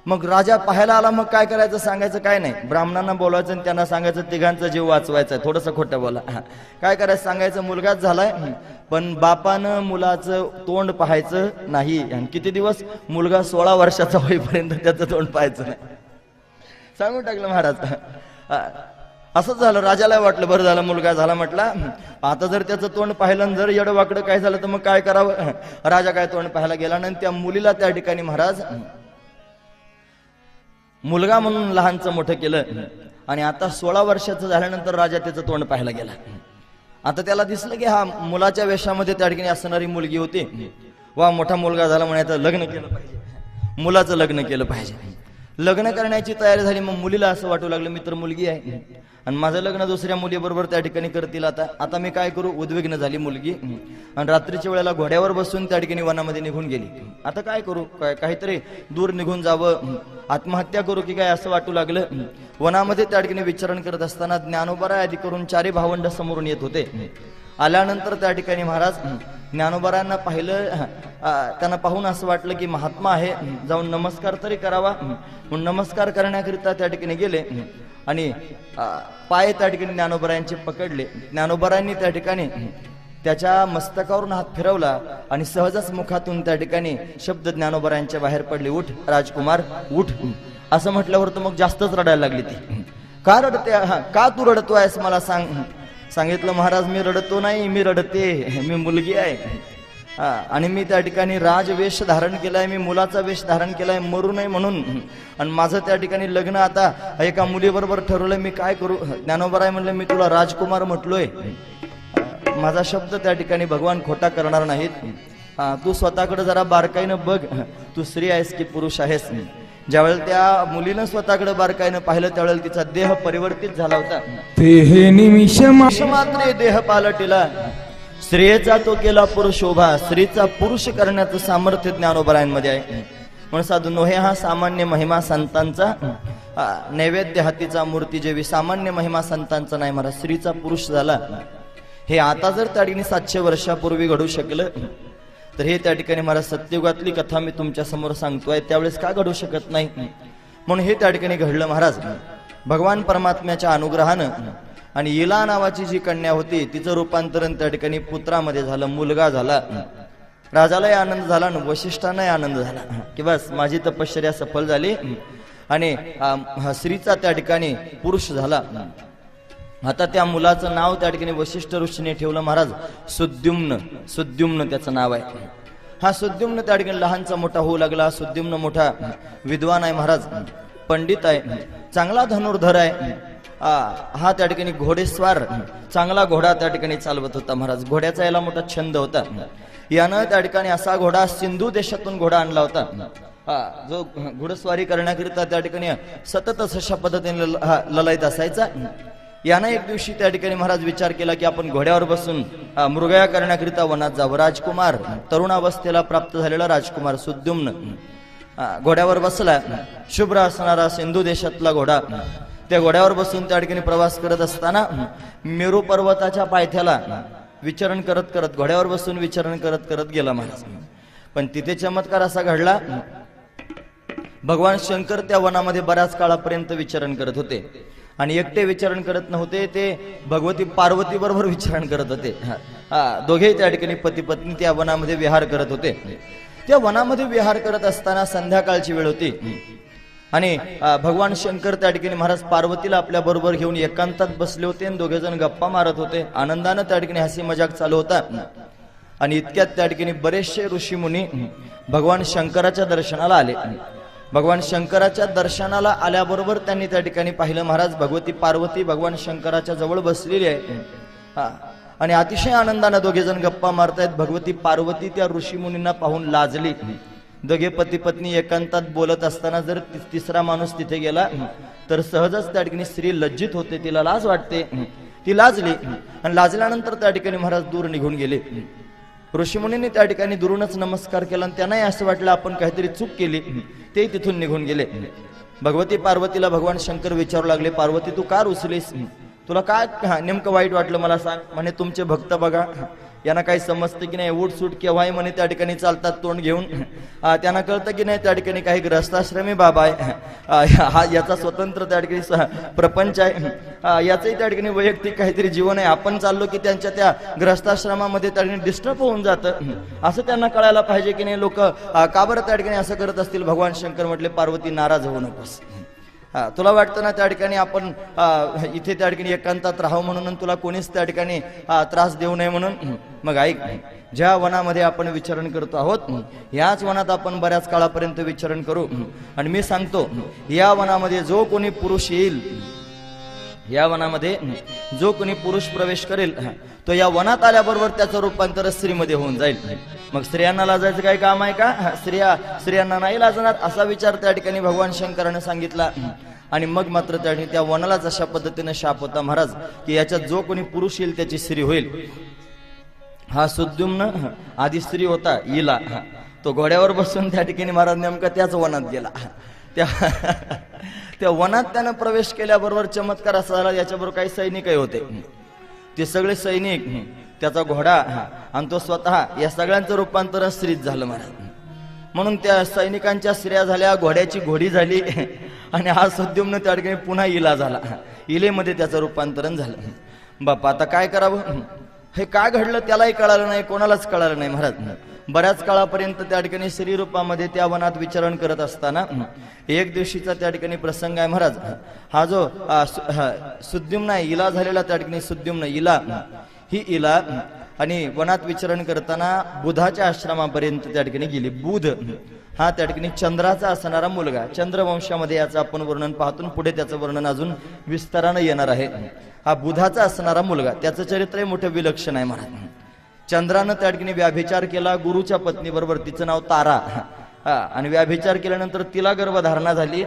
A: मग राजा पाहायला आला, मग काय करायचं, सांगायचं काय नाही, ब्राह्मणांना बोलवायचं आणि त्यांना सांगायचं तिघांचा जीव वाचवायचा, थोडंसं खोटं बोला, काय करायचं, सांगायचं मुलगाच झालाय, पण बापानं मुलाचं तोंड पाहायचं नाही. आणि किती दिवस, मुलगा 16 वर्षाचा होईपर्यंत त्याचं तोंड पाहायचं नाही, सांगून टाकलं महाराज. असंच झालं, राजाला वाटलं बरं झालं मुलगा झाला, म्हटला आता जर त्याचं तोंड पाहिलं, जर येडं वाकडं काय झालं तर मग काय करावं. राजा काय तोंड पाहायला गेला, आणि त्या मुलीला त्या ठिकाणी महाराज मुलगा म्हणून लहानचं मोठं केलं, आणि आता 16 वर्षाचं झाल्यानंतर राजा त्याचं तोंड पाहायला गेला. आता त्याला दिसलं की हा मुलाच्या वेशामध्ये त्या ठिकाणी असणारी मुलगी होती. वा, मोठा मुलगा झाला म्हणे, आता लग्न केलं पाहिजे, मुलाचं लग्न केलं पाहिजे. लग्न करण्याची तयारी झाली. मग मुलीला असं वाटू लागलं मी तर मुलगी आहे आणि माझं लग्न दुसऱ्या मुलीबरोबर त्या ठिकाणी करतील, आता मी काय करू. उद्विग्न झाली मुलगी आणि रात्रीच्या वेळेला घोड्यावर बसून त्या ठिकाणी वनामध्ये निघून गेली. आता काय करू, काहीतरी दूर निघून जावं, आत्महत्या करू की काय असं वाटू लागलं. वनामध्ये त्या ठिकाणी विचरण करत असताना ज्ञानोबा आदी करून 4 भावंड समोरून येत होते. आल्यानंतर त्या ठिकाणी महाराज ज्ञानोबारांना पाहिलं, त्यांना पाहून असं वाटलं की महात्मा आहे, जाऊन नमस्कार तरी करावा. म्हणून नमस्कार करण्याकरिता त्या ठिकाणी गेले आणि पाय त्या ठिकाणी ज्ञानोबारांचे पकडले. ज्ञानोबारांनी त्या ठिकाणी त्याच्या मस्तकावरून हात फिरवला आणि सहजच मुखातून त्या ठिकाणी शब्द ज्ञानोबारांच्या बाहेर पडले, उठ राजकुमार उठ. असं म्हटल्यावर तर मग जास्तच रडायला लागली ती. का रडते, का तू रडतो आहेस मला सांग. सांगितलं महाराज मी रडतो नाही, मी रडते, मी मुलगी आहे आणि मी त्या ठिकाणी राजवेश धारण केलाय, मी मुलाचा वेश धारण केलाय मरू नये म्हणून, आणि माझं त्या ठिकाणी लग्न आता एका मुलीबरोबर ठरवलंय, मी काय करू. ज्ञानोबराय म्हणलं मी तुला राजकुमार म्हटलोय, माझा शब्द त्या ठिकाणी भगवान खोटा करणार नाहीत. तू स्वतःकडे जरा बारकाईनं बघ, तू स्त्री आहेस की पुरुष आहेस. ज्यावेळेला त्या मुलीनं स्वतःकडे बारकाईनं पाहिलं त्यावेळेला तिचा देह परिवर्तित झाला होता. निमिष मात्र देह पालटिला, स्त्रियेचा तो केला पुरुषोभा. स्त्रीचा पुरुष करण्याचं सामर्थ्य ज्ञानोबरायांमध्ये आहे. म्हणून साधू नोहे हा सामान्य महिमा संतांचा, नैवेद्य हातीचा मूर्ती जेवी सामान्य महिमा संतांचा नाही महाराज, स्त्रीचा पुरुष झाला. हे आता जर त्या ठिकाणी 700 वर्षापूर्वी घडू शकलं तर हे त्या ठिकाणी मला सत्ययुगातली कथा मी तुमच्या समोर सांगतोय, त्यावेळेस का घडू शकत नाही. म्हणून हे त्या ठिकाणी घडलं महाराज भगवान परमात्म्याच्या अनुग्रहानं. आणि इला नावाची जी कन्या होती तिचं रूपांतरण त्या ठिकाणी पुत्रामध्ये झालं, मुलगा झाला. राजालाही आनंद झाला आणि वशिष्ठांनाही आनंद झाला की बस माझी तपश्चर्या सफल झाली आणि स्त्रीचा त्या ठिकाणी पुरुष झाला. आता त्या मुलाचं नाव त्या ठिकाणी वशिष्ठ ऋषीने ठेवलं महाराज, सुद्युम्न. सुद्युम्न त्याचं नाव आहे. हा सुद्युम्न त्या ठिकाणी लहानचा मोठा होऊ लागला. सुद्युम्न मोठा विद्वान आहे महाराज, पंडित आहे, चांगला धनुर्धर आहे. हा त्या ठिकाणी घोडेस्वार, चांगला घोडा त्या ठिकाणी चालवत होता महाराज. घोड्याचा याला मोठा छंद होता. यानं त्या ठिकाणी असा घोडा सिंधू देशातून घोडा आणला होता, जो घोडस्वारी करण्याकरिता त्या ठिकाणी सतत अशा पद्धतीने ललायत असायचा. यानं एक दिवशी त्या ठिकाणी महाराज विचार केला की आपण घोड्यावर बसून मृगया करण्याकरिता वनात जावं. राजकुमार, तरुणावस्थेला प्राप्त झालेला राजकुमार सुद्युम्न घोड्यावर बसला. शुभ्र असणारा सिंधू देशातला घोडा. त्या घोड्यावर बसून त्या ठिकाणी प्रवास करत असताना मेरू पर्वताच्या पायथ्याला विचरण करत करत घोड्यावर बसून विचरण करत करत गेला महाराज. पण तिथे चमत्कार असा घडला, भगवान शंकर त्या वनामध्ये बऱ्याच काळापर्यंत विचरण करत होते आणि एकटे विचरण करत नव्हते, ते भगवती पार्वती बरोबर विचरण करत होते. दोघेही त्या ठिकाणी पती पत्नी त्या वनामध्ये विहार करत होते. त्या वनामध्ये विहार करत असताना संध्याकाळची वेळ होती आणि भगवान शंकर त्या ठिकाणी महाराज पार्वतीला आपल्या बरोबर घेऊन एकांतात बसले होते आणि दोघे जण गप्पा मारत होते. आनंदानं त्या ठिकाणी हसी मजाक चालू होता. आणि इतक्यात त्या ठिकाणी बरेचसे ऋषी मुनी भगवान शंकराच्या दर्शनाला आले. भगवान शंकराच्या दर्शनाला आल्याबरोबर त्यांनी त्या ठिकाणी पाहिलं महाराज भगवती पार्वती भगवान शंकराच्या जवळ बसलेली आहे. आणि अतिशय आनंदाने दोघे जण गप्पा मारतायत. भगवती पार्वती त्या ऋषी मुनींना पाहून लाजली. दोघे पती पत्नी एकांतात बोलत असताना जर तिसरा माणूस तिथे गेला तर सहजच त्या ठिकाणी स्त्री लज्जित होते, तिला लाज वाटते. ती लाजली आणि लाजल्यानंतर त्या ठिकाणी महाराज दूर निघून गेले. ऋषीमुनींनी त्या ठिकाणी दुरूनच नमस्कार केला आणि त्यांनाही असं वाटलं आपण काहीतरी चूक केली. ते तिथून निघून गेले. भगवती पार्वतीला भगवान शंकर विचारू लागले, पार्वती तू का रुसलीस, तुला काय नेमकं वाईट वाटलं मला सांग. म्हणे तुमचे भक्त बघा, यांना काही समजतं की नाही, उठसूट केव्हाही म्हणे त्या ठिकाणी चालतात तोंड घेऊन. त्यांना कळतं की नाही त्या ठिकाणी काही ग्रस्ताश्रमी बाबा आहे, हा याचा स्वतंत्र त्या ठिकाणी प्रपंच आहे, याचंही त्या ठिकाणी वैयक्तिक काहीतरी जीवन आहे. आपण चाललो की त्यांच्या त्या ग्रस्ताश्रमामध्ये त्या ठिकाणी डिस्टर्ब होऊन जातं, असं त्यांना कळायला पाहिजे की नाही. लोक का बरं त्या ठिकाणी असं करत असतील. भगवान शंकर म्हटले पार्वती नाराज होऊ नकोस. तुला वाटतं ना त्या ठिकाणी आपण इथे त्या ठिकाणी एकांतात राहावं म्हणून, तुला कोणीच त्या ठिकाणी त्रास देऊ नये म्हणून. मग ऐक, ज्या वनामध्ये आपण विचरण करतो आहोत याच वनात आपण बऱ्याच काळापर्यंत विचरण करू. आणि मी सांगतो या वनामध्ये जो कोणी पुरुष येईल, या वनामध्ये जो कोणी पुरुष प्रवेश करेल तो या वनात आल्याबरोबर त्याचं रूपांतर स्त्रीमध्ये होऊन जाईल. मग स्त्रियांना लाजायचं काय काम आहे का, स्त्रियांना नाही लाजणार असा विचार त्या ठिकाणी भगवान शंकराने सांगितला. आणि मग मात्र त्या ठिकाणी त्या वनालाच अशा पद्धतीने शाप होता महाराज की याच्यात जो कोणी पुरुष येईल त्याची स्त्री होईल. हा सुद्युम्न आधी स्त्री होता इला, तो घोड्यावर बसून त्या ठिकाणी महाराज नेमका त्याच वनात गेला. त्या वनात त्यानं प्रवेश केल्याबरोबर चमत्कार असा झाला, याच्याबरोबर काही सैनिकही होते. ते सगळे सैनिक, त्याचा घोडा आणि तो स्वतः, या सगळ्यांचं रूपांतर स्त्रीत झालं महाराज. म्हणून त्या सैनिकांच्या स्त्रिया झाल्या, घोड्याची घोडी झाली आणि हा सुद्युम्न त्या ठिकाणी पुन्हा इला झाला. इलेमध्ये त्याचं रूपांतरण झालं. बापा आता काय करावं, हे काय घडलं त्यालाही कळालं नाही, कोणालाच कळालं नाही महाराज. बऱ्याच काळापर्यंत त्या ठिकाणी स्त्री रूपामध्ये त्या वनात विचरण करत असताना एक दिवशीचा त्या ठिकाणी प्रसंग आहे महाराज. हा जो सुद्युम्न आहे, इला झालेला त्या ठिकाणी सुद्युम्न इला, ही इला आणि वनात विचरण करताना बुधाच्या आश्रमापर्यंत त्या ठिकाणी गेली. बुध हा त्या ठिकाणी चंद्राचा असणारा मुलगा, चंद्रवंशामध्ये याचं आपण वर्णन पाहतो, पुढे त्याचं वर्णन अजून विस्तारानं येणार आहे. हा बुधाचा असणारा मुलगा, त्याचं चरित्रही मोठं विलक्षण आहे महाराज. चंद्रानं त्या ठिकाणी व्याभिचार केला गुरुच्या पत्नी बरोबर, तिचं नाव तारा. आणि व्याभिचार केल्यानंतर तिला गर्भधारणा झाली.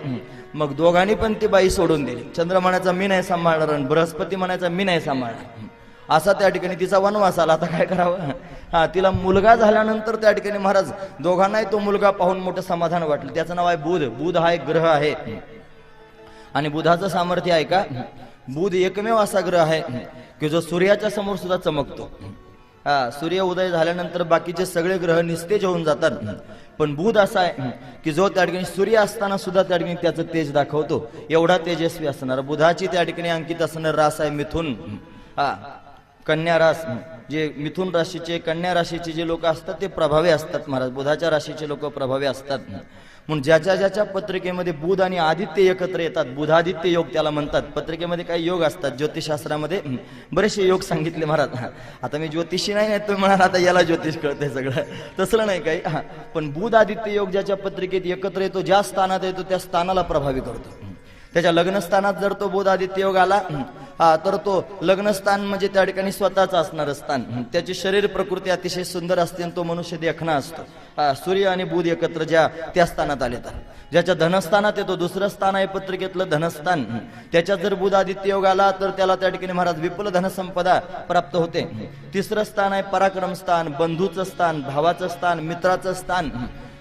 A: मग दोघांनी पण ती बाई सोडून दिली. चंद्र म्हणायचा मी नाही सांभाळणार आणि बृहस्पती म्हणायचा मी नाही सांभाळणार, असा त्या ठिकाणी तिचा वनवास आला. आता काय करावं. तिला मुलगा झाल्यानंतर त्या ठिकाणी महाराज दोघांनाही तो मुलगा पाहून मोठं समाधान वाटलं. त्याचं नाव आहे बुध. बुध हा एक ग्रह आहे आणि बुधाचं सामर्थ्य आहे का, बुध एकमेव असा ग्रह आहे की जो सूर्याच्या समोर सुद्धा चमकतो. सूर्य उदय झाल्यानंतर बाकीचे सगळे ग्रह निस्तेज होऊन जातात, पण बुध असा आहे की जो त्या ठिकाणी सूर्य असताना सुद्धा त्या ठिकाणी त्याचं तेज दाखवतो. एवढा तेजस्वी असणार. बुधाची त्या ठिकाणी अंकित असणार रास आहे मिथुन, कन्या रास. जे मिथुन राशीचे, कन्या राशीचे जे लोक असतात ते प्रभावी असतात महाराज. बुधाच्या राशीचे लोक प्रभावी असतात. म्हणून ज्याच्या ज्याच्या पत्रिकेमध्ये बुध आणि आदित्य एकत्र येतात, बुधादित्य योग त्याला म्हणतात. पत्रिकेमध्ये काही योग असतात, ज्योतिषशास्त्रामध्ये बरेचसे योग सांगितले महाराज. आता मी ज्योतिषी नाही, तुम्ही म्हणाल आता याला ज्योतिष कळतंय सगळं, तसलं नाही काही. पण बुध आदित्य योग ज्याच्या पत्रिकेत एकत्र येतो, ज्या स्थानात येतो त्या स्थानाला प्रभावी करतो. त्याच्या लग्नस्थानात जर तो बुध आदित्य योग आला तर तो लग्नस्थान म्हणजे त्या ठिकाणी स्वतःच असणार स्थान. त्याची शरीर प्रकृती अतिशय सुंदर असते आणि तो मनुष्य देखणा असतो. सूर्य आणि बुध एकत्र ज्या त्या स्थानात आले तर ज्याच्या धनस्थानात येतो, दुसरं स्थान आहे पत्रिकेतलं धनस्थान, त्याच्यात जर बुध आदित्य योग आला तर त्याला त्या ठिकाणी महाराज विपुल धनसंपदा प्राप्त होते. तिसरं स्थान आहे पराक्रम स्थान, बंधूचं स्थान, भावाचं स्थान, मित्राचं स्थान.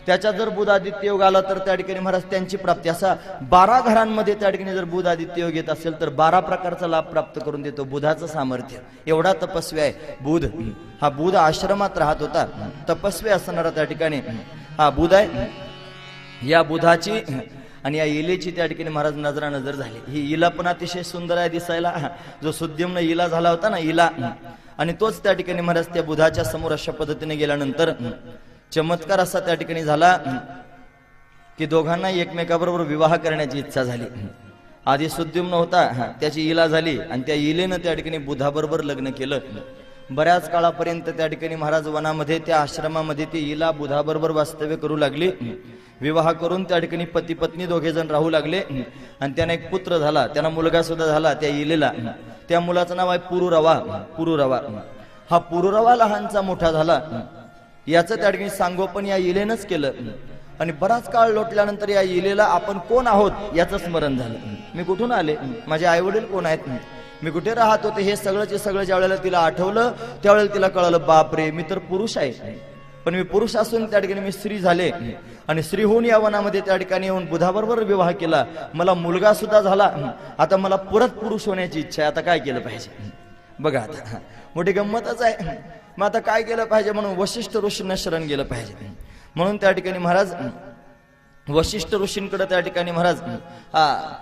A: त्याच्यात जर बुध आदित्य योग आला तर त्या ठिकाणी महाराज त्यांची प्राप्ती. असा 12 घरांमध्ये त्या ठिकाणी जर बुध आदित्य योग येत असेल तर 12 प्रकारचा लाभ प्राप्त करून देतो. बुधाचं सामर्थ्य एवढा तपस्वी आहे बुध. हा बुध आश्रमात राहत होता, तपस्वी असणारा त्या ठिकाणी हा बुध आहे. या बुधाची आणि या इलेची त्या ठिकाणी महाराज नजरानजर झाली. ही इला पण अतिशय सुंदर आहे दिसायला. जो सुद्युम्न इला झाला होता ना, इला, आणि तोच त्या ठिकाणी महाराज त्या बुधाच्या समोर अशा पद्धतीने गेल्यानंतर चमत्कार असा त्या ठिकाणी झाला की दोघांना एकमेकाबरोबर विवाह करण्याची इच्छा झाली. आधी सुद्युम्न होता, त्याची इला झाली आणि त्या इलेनं त्या ठिकाणी बुधाबरोबर लग्न केलं. बऱ्याच काळापर्यंत त्या ठिकाणी महाराज वनामध्ये त्या आश्रमामध्ये ती इला बुधाबरोबर वास्तव्य करू लागली. विवाह करून त्या ठिकाणी पती पत्नी दोघे जण राहू लागले आणि त्यांना एक पुत्र झाला, त्यांना मुलगा सुद्धा झाला त्या इलेला. त्या मुलाचं नाव आहे पुरुरवा. पुरुरवा हा पुरुरवा लहानचा मोठा झाला. याचं त्या ठिकाणी सांगोपन या इलेनंच केलं. आणि बराच काळ लोटल्यानंतर या इलेला आपण कोण आहोत याचं स्मरण झालं. मी कुठून आले, माझे आई वडील कोण आहेत, मी कुठे राहत होते, हे सगळंचे सगळं ज्या वेळेला तिला आठवलं त्यावेळेला तिला कळलं, बापरे मी तर पुरुष आहे. पण मी पुरुष असून त्या ठिकाणी मी स्त्री झाले आणि स्त्री होऊन या वनामध्ये त्या ठिकाणी येऊन बुधाबरोबर विवाह केला. मला मुलगा सुद्धा झाला. आता मला परत पुरुष होण्याची इच्छा आहे. आता काय केलं पाहिजे बघा, आता मोठी गंमतच आहे. मग आता काय केलं पाहिजे म्हणून वशिष्ठ ऋषींना शरण गेलं पाहिजे. म्हणून त्या ठिकाणी महाराज वशिष्ठ ऋषींकडे त्या ठिकाणी महाराज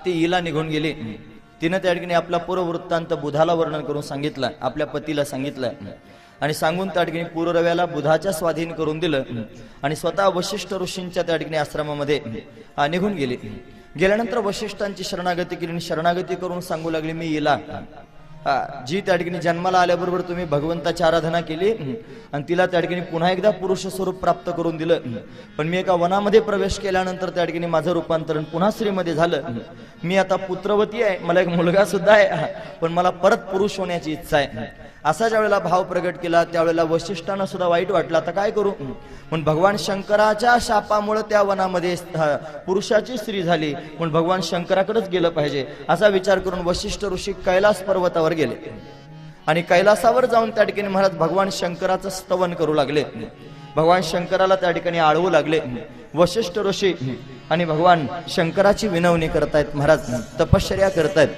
A: ती हिला निघून गेली. तिनं त्या ठिकाणी आपला पूर्व वृत्तांत बुधाला वर्णन करून सांगितलं, आपल्या पतीला सांगितलं आणि सांगून त्या ठिकाणी पुरुरव्याला बुधाच्या स्वाधीन करून दिलं आणि स्वतः वशिष्ठ ऋषींच्या त्या ठिकाणी आश्रमामध्ये निघून गेली. गेल्यानंतर वशिष्ठांची शरणागती केली. शरणागती करून सांगू लागली, मी हिला जी त्या ठिकाणी जन्माला आल्याबरोबर तुम्ही भगवंताची आराधना केली आणि तिला त्या ठिकाणी पुन्हा एकदा पुरुष स्वरूप प्राप्त करून दिलं. पण मी एका वनामध्ये प्रवेश केल्यानंतर त्या ठिकाणी माझं रूपांतरण पुन्हा स्त्रीमध्ये झालं. मी आता पुत्रवती आहे, मला एक मुलगा सुद्धा आहे, पण मला परत पुरुष होण्याची इच्छा आहे. असा ज्या वेळेला भाव प्रगट केला त्यावेळेला वशिष्ठांना सुद्धा वाईट वाटलं, आता काय करू. पण भगवान शंकराच्या शापामुळे त्या वनामध्ये पुरुषाची स्त्री झाली, पण भगवान शंकराकडेच गेलं पाहिजे असा विचार करून वशिष्ठ ऋषी कैलास पर्वतावर गेले आणि कैलासावर जाऊन त्या ठिकाणी महाराज भगवान शंकराचं स्तवन करू लागले. भगवान शंकराला त्या ठिकाणी आळवू लागले. वशिष्ठ ऋषी आणि भगवान शंकराची विनवणी करतायत, महाराज तपश्चर्या करतायत.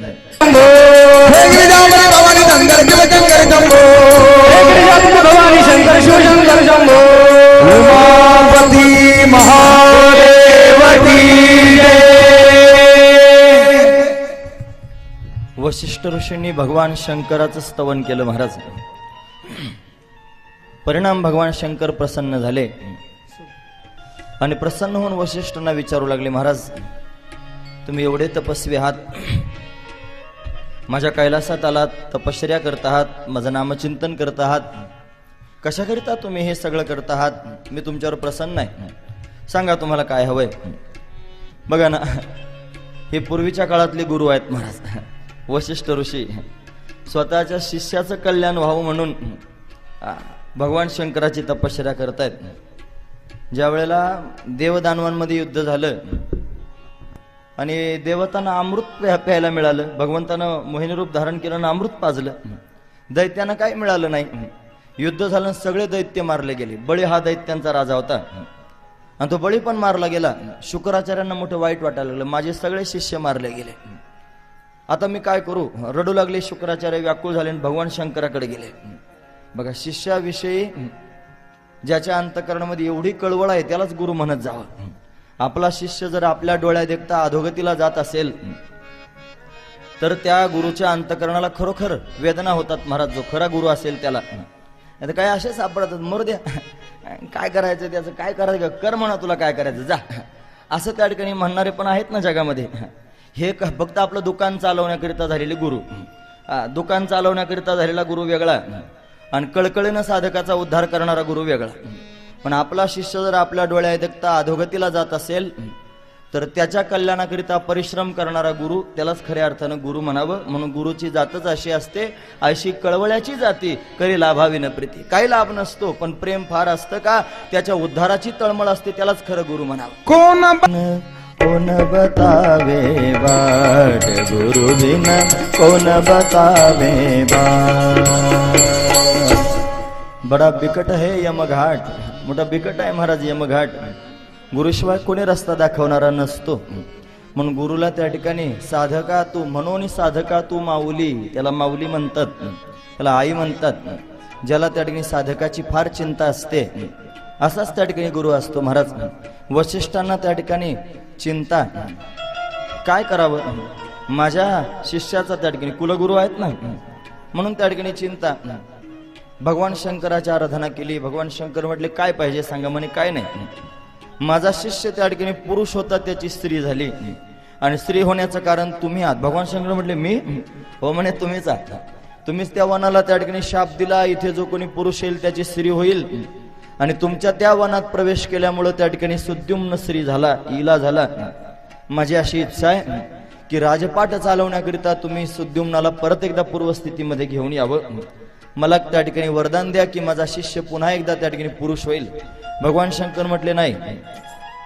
A: वशिष्ठ ऋषींनी भगवान शंकराचं स्तवन केलं महाराज. परिणाम भगवान शंकर प्रसन्न झाले आणि प्रसन्न होऊन वशिष्ठांना विचारू लागले, महाराज तुम्ही एवढे तपस्वी आहात, माझ्या कैलासात आलात, तपश्चर्या करत आहात, माझं नामचिंतन करत आहात, कशाकरिता तुम्ही हे सगळं करत आहात, मी तुमच्यावर प्रसन्न आहे, सांगा तुम्हाला काय हवंय. बघा ना, हे पूर्वीच्या काळातले गुरु आहेत महाराज. वशिष्ठ ऋषी स्वतःच्या शिष्याचं कल्याण व्हावं म्हणून भगवान शंकराची तपश्चर्या करतायत. ज्या वेळेला देवदानवांमध्ये युद्ध झालं आणि देवतांना अमृत प्यायला मिळालं, भगवंतानं मोहिनी रूप धारण केलं आणि अमृत पाजलं, दैत्यांना काही मिळालं नाही. युद्ध झालं, सगळे दैत्य मारले गेले. बळी हा दैत्यांचा राजा होता आणि तो बळी पण मारला गेला. शुक्राचार्यांना मोठं वाईट वाटायला लागलं, माझे सगळे शिष्य मारले गेले, आता मी काय करू. रडू लागले. शुक्राचार्य व्याकुळ झाले आणि भगवान शंकराकडे गेले. बघा, शिष्याविषयी ज्याच्या अंतःकरणामध्ये एवढी कळवळ आहे त्यालाच गुरु म्हणत जावं. आपला शिष्य जर आपल्या डोळ्यात देखता अधोगतीला जात असेल तर त्या गुरुच्या अंतःकरणाला खरोखर वेदना होतात महाराज, जो खरा गुरु असेल त्याला. आता काय असे सापडतात, मरू द्या, काय करायचं त्याचं, काय करायचं कर म्हणा, तुला काय करायचं जा, असं त्या ठिकाणी म्हणणारे पण आहेत ना जगामध्ये. हे फक्त आपलं दुकान चालवण्याकरिता झालेले गुरु, दुकान चालवण्याकरिता झालेला गुरु वेगळा आणि कळकळीनं साधकाचा उद्धार करणारा गुरु वेगळा. पण आपला शिष्य जर आपल्या डोळ्यात देखता अधोगतीला जात असेल तर त्याच्या कल्याणाकरिता परिश्रम करणारा गुरु, त्यालाच खऱ्या अर्थानं गुरु म्हणावं. म्हणून गुरुची जातच अशी असते, अशी कळवळ्याची जाती करी लाभाविन प्रीती. काही लाभ नसतो पण प्रेम फार असतं का, त्याच्या उद्धाराची तळमळ असते, त्यालाच खरं गुरु म्हणावं. कोण बतावे बाट गुरु बिन, कोण बतावे बाट. बडा बिकट है यमघाट, मोठा बिकट आहे महाराज यमघाट. गुरुशिवाय कोणी रस्ता दाखवणारा नसतो. म्हणून गुरुला त्या ठिकाणी साधका तू म्हणून, साधका तू माऊली, त्याला माऊली म्हणतात, त्याला आई म्हणतात. ज्याला त्या ठिकाणी साधकाची फार चिंता असते असाच त्या ठिकाणी गुरु असतो महाराज. वशिष्ठांना त्या ठिकाणी चिंता, काय करावं, माझ्या शिष्याचा त्या ठिकाणी कुलगुरू आहेत ना, म्हणून त्या ठिकाणी चिंता. भगवान शंकराची आराधना केली. भगवान शंकर म्हटले काय पाहिजे सांगा. म्हणे काय नाही, माझा शिष्य त्या ठिकाणी पुरुष होता, त्याची स्त्री झाली आणि स्त्री होण्याचं कारण तुम्ही आहात. भगवान शंकर म्हटले मी हो. म्हणे तुम्हीच आहात. तुम्हीच त्या वनाला त्या ठिकाणी शाप दिला, इथे जो कोणी पुरुष येईल त्याची स्त्री होईल, आणि तुमच्या त्या वनात प्रवेश केल्यामुळे त्या ठिकाणी सुद्युम्न स्त्री झाला, इला झाला. माझी अशी इच्छा आहे की राजपाट चालवण्याकरिता तुम्ही सुद्युम्नाला परत एकदा पूर्वस्थितीमध्ये घेऊन यावं. मला त्या ठिकाणी वरदान द्या की माझा शिष्य पुन्हा एकदा त्या ठिकाणी पुरुष होईल. भगवान शंकर म्हटले नाही,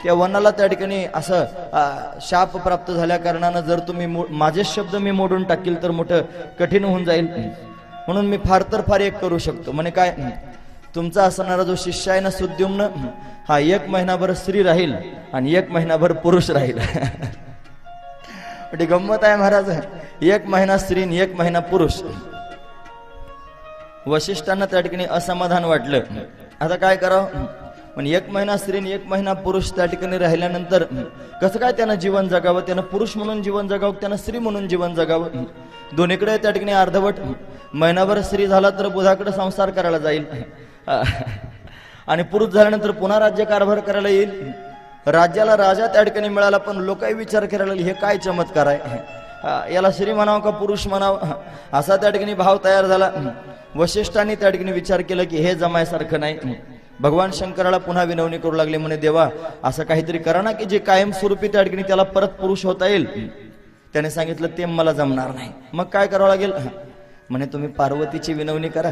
A: त्या वनाला त्या ठिकाणी असं शाप प्राप्त झाल्या कारणानं जर तुम्ही माझे शब्द मी मोडून टाकील तर मोठं कठीण होऊन जाईल, म्हणून मी फार तर फार एक करू शकतो. म्हणे काय, तुमचा असणारा जो शिष्य आहे ना सुद्युम्न, हा 1 महिनाभर स्त्री राहील आणि 1 महिनाभर पुरुष राहील. गंमत आहे महाराज, 1 महिना स्त्री आणि 1 महिना पुरुष. वशिष्ठांना त्या ठिकाणी असमाधान वाटलं, आता काय करावं. पण 1 महिना स्त्री आणि 1 महिना पुरुष त्या ठिकाणी राहिल्यानंतर कसं काय त्यानं जीवन जगावं, त्यानं पुरुष म्हणून जीवन जगावं, त्यानं स्त्री म्हणून जीवन जगावं. दोन्हीकडे त्या ठिकाणी अर्धवट. महिनाभर स्त्री झाला तर बुधाकडे संसार करायला जाईल, आणि पुरुष झाल्यानंतर पुन्हा राज्य कारभार करायला येईल. राज्याला राजा त्या ठिकाणी मिळाला, पण लोकही विचार करायला लागले, हे काय चमत्कार आहे, याला स्त्री म्हणावं का पुरुष म्हणावं, असा त्या ठिकाणी भाव तयार झाला. वशिष्ठांनी त्या ठिकाणी विचार केला की हे जमायसारखं नाही. भगवान शंकराला पुन्हा विनवणी करू लागले, म्हणे देवा असं काहीतरी करा ना की जे कायमस्वरूपी त्या ठिकाणी त्याला परत पुरुष होता येईल. त्याने सांगितलं ते मला जमणार नाही. मग काय करावं लागेल. म्हणे तुम्ही पार्वतीची विनवणी करा.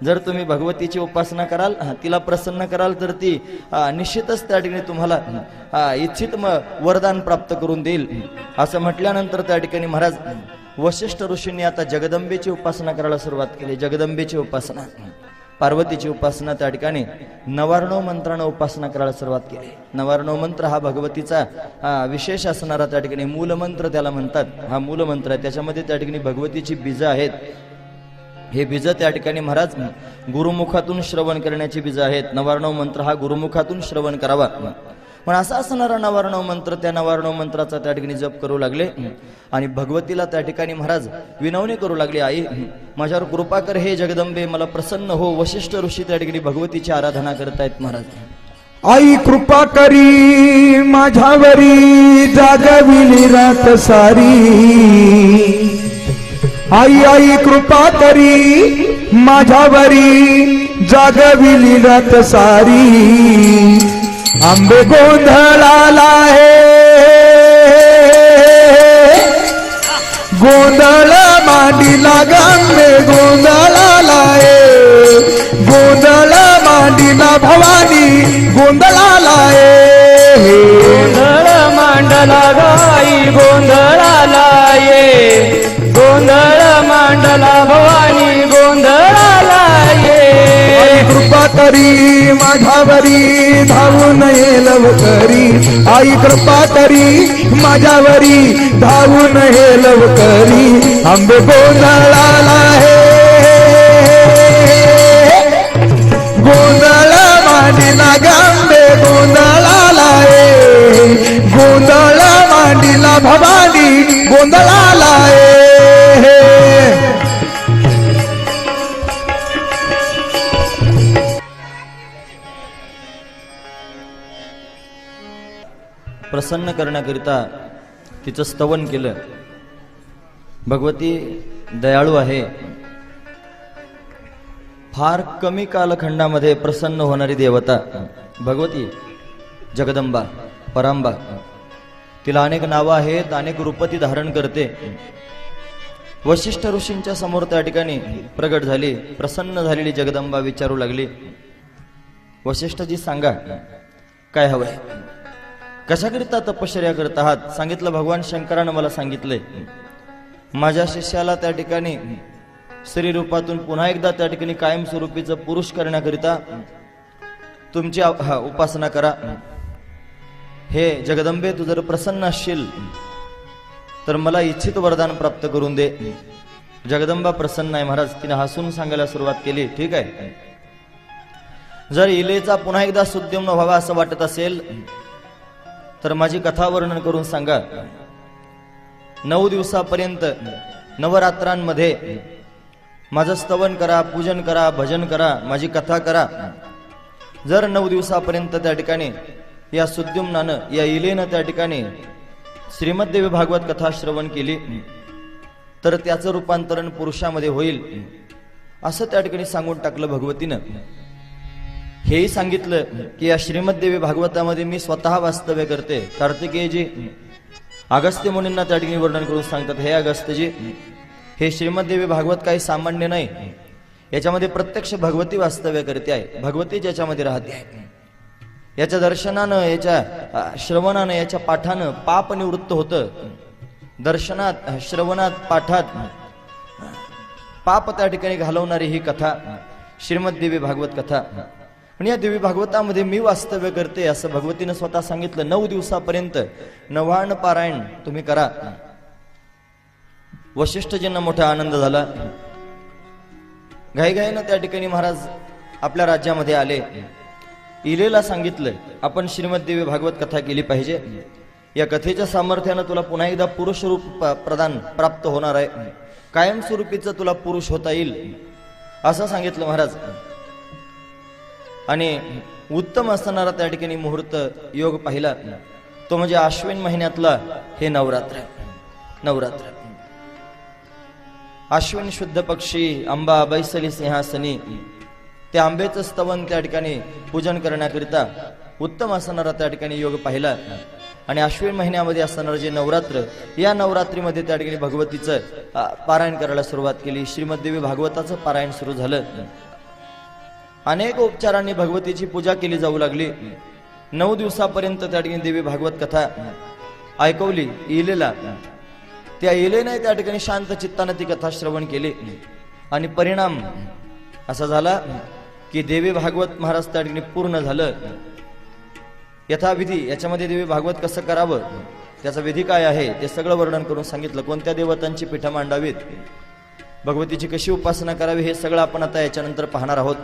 A: जर तुम्ही भगवतीची उपासना कराल, तिला प्रसन्न कराल, तर ती निश्चितच त्या ठिकाणी तुम्हाला इच्छित वरदान प्राप्त करून देईल. असं म्हटल्यानंतर त्या ठिकाणी महाराज वशिष्ठ ऋषींनी आता जगदंबेची उपासना करायला सुरुवात केली. जगदंबेची उपासना, पार्वतीची उपासना, त्या ठिकाणी नवार्णव मंत्रानं उपासना करायला सुरुवात केली. नवार्णव मंत्र हा भगवतीचा विशेष असणारा त्या ठिकाणी मूलमंत्र त्याला म्हणतात. हा मूलमंत्र आहे, त्याच्यामध्ये त्या ठिकाणी भगवतीची बीज आहेत. हे बीज त्या ठिकाणी महाराज गुरुमुखातून श्रवण करण्याची बीज आहेत. नवार्णव मंत्र हा गुरुमुखातून श्रवण करावा. पण असा असणारा नवार्णव मंत्र, त्या नवार्णव मंत्राचा त्या ठिकाणी जप करू लागले आणि भगवतीला त्या ठिकाणी महाराज विनवणी करू लागले, आई माझ्यावर कृपा कर, हे जगदंबे मला प्रसन्न हो. वशिष्ठ ऋषी त्या ठिकाणी भगवतीची आराधना करतायत. महाराज
B: आई कृपा करी माझ्यावरी, जागविली रात सारी. आई आई कृपा करी माझ्यावरी, जागविली रात सारी. आंबे गोंधळाला आहे, गोंधळ मांडीला गांबे गोंधळाला आहे. गोंधळ मांडीला भवानी गोंधळाला आहे.
C: गोंधळ मांडला गाई गोंधळाला ये. गोंधळ मांडला भवानी गोंधळाला ये.
B: कृपा करी माझ्यावरी, धावून ये लवकरी. आई कृपा करी माझ्यावरी, धावून ये लवकरी. आंबे गोंधळाला आहे, गोंधळ मांडीला गांबे गोंधळाला आहे. गोंधळ मांडीला भवानी गोंधळाला आहे.
A: प्रसन्न करण्याकरिता तिचं स्तवन केलं. भगवती दयाळू आहे. फार कमी कालखंडामध्ये प्रसन्न होणारी देवता भगवती जगदंबा परांबा. तिला अनेक नावं आहेत, अनेक रूप ती धारण करते. वशिष्ठ ऋषींच्या समोर त्या ठिकाणी प्रगट झाली. प्रसन्न झालेली जगदंबा विचारू लागली, वशिष्ठजी सांगा काय हवंय, कशाकरिता तपश्चर्या करत आहात. सांगितलं भगवान शंकरानं मला सांगितलंय, माझ्या शिष्याला त्या ठिकाणी स्त्री रूपातून पुन्हा एकदा त्या ठिकाणी कायमस्वरूपीचं पुरुष करण्याकरिता तुमची उपासना करा. हे जगदंबे तू जर प्रसन्न असशील तर मला इच्छित वरदान प्राप्त करून दे. जगदंबा प्रसन्न आहे महाराज. तिने हसून सांगायला सुरुवात केली, ठीक आहे, जर इलेचा पुन्हा एकदा सुद्युम्न व्हावा असं वाटत असेल तर माझी कथा वर्णन करून सांगा. 9 दिवसापर्यंत नवरात्रांमध्ये माझं स्तवन करा, पूजन करा, भजन करा, माझी कथा करा. जर 9 दिवसापर्यंत त्या ठिकाणी या सुद्युम्नानं, या इलेनं त्या ठिकाणी श्रीमद्देवी भागवत कथा श्रवण केली तर त्याचं रूपांतरण पुरुषामध्ये होईल असं त्या ठिकाणी सांगून टाकलं भगवतीनं. हेही सांगितलं की या श्रीमद्देवी भागवतामध्ये मी स्वतः वास्तव्य करते. कार्तिकेयजी अगस्त्य मुनींना त्या ठिकाणी वर्णन करून सांगतात, हे अगस्त्यजी, हे श्रीमद्देवी भागवत काही सामान्य नाही, याच्यामध्ये प्रत्यक्ष भगवती वास्तव्य करते आहे, भगवती ज्याच्यामध्ये राहते आहे. याच्या दर्शनानं, याच्या श्रवणानं, याच्या पाठानं पाप निवृत्त होतं. दर्शनात, श्रवणात, पाठात पाप त्या ठिकाणी घालवणारी ही कथा श्रीमद्देवी भागवत कथा. आणि या देवी भागवतामध्ये मी वास्तव्य करते असं भगवतीनं स्वतः सांगितलं. 9 दिवसापर्यंत नवाण पारायण तुम्ही करा. वशिष्ठजींना मोठा आनंद झाला. घाईघाईनं त्या ठिकाणी महाराज आपल्या राज्यामध्ये आले. इलेला सांगितलं, आपण श्रीमद्देवी भागवत कथा केली पाहिजे. या कथेच्या सामर्थ्यानं तुला पुन्हा एकदा पुरुष रूप प्रदान प्राप्त होणार आहे, कायमस्वरूपीचं तुला पुरुष होता येईल असं सांगितलं महाराज. आणि उत्तम असणारा त्या ठिकाणी मुहूर्त योग पाहिला, तो म्हणजे आश्विन महिन्यातला हे नवरात्र. आश्विन शुद्ध पक्षी अंबा बैसली सिंहासनी, त्या आंबेचं स्तवन त्या ठिकाणी पूजन करण्याकरिता उत्तम असणारा त्या ठिकाणी योग पाहिला. आणि आश्विन महिन्यामध्ये असणारं जे नवरात्र, या नवरात्रीमध्ये त्या ठिकाणी भगवतीचं पारायण करायला सुरुवात केली. श्रीमद्देवी भागवताचं पारायण सुरू झालं. अनेक उपचारांनी भगवतीची पूजा केली जाऊ लागली. 9 दिवसापर्यंत त्या ठिकाणी देवी भागवत कथा ऐकवली इलेला. त्या इलेने त्या ठिकाणी शांत चित्तानं ती कथा श्रवण केली. आणि परिणाम असा झाला की देवी भागवत महाराज त्या ठिकाणी पूर्ण झालं. यथाविधी याच्यामध्ये देवी भागवत कसं करावं, त्याचा विधी काय आहे ते सगळं वर्णन करून सांगितलं. कोणत्या देवतांची पीठं मांडावीत, भगवतीची कशी उपासना करावी, हे सगळं आपण आता याच्यानंतर पाहणार आहोत.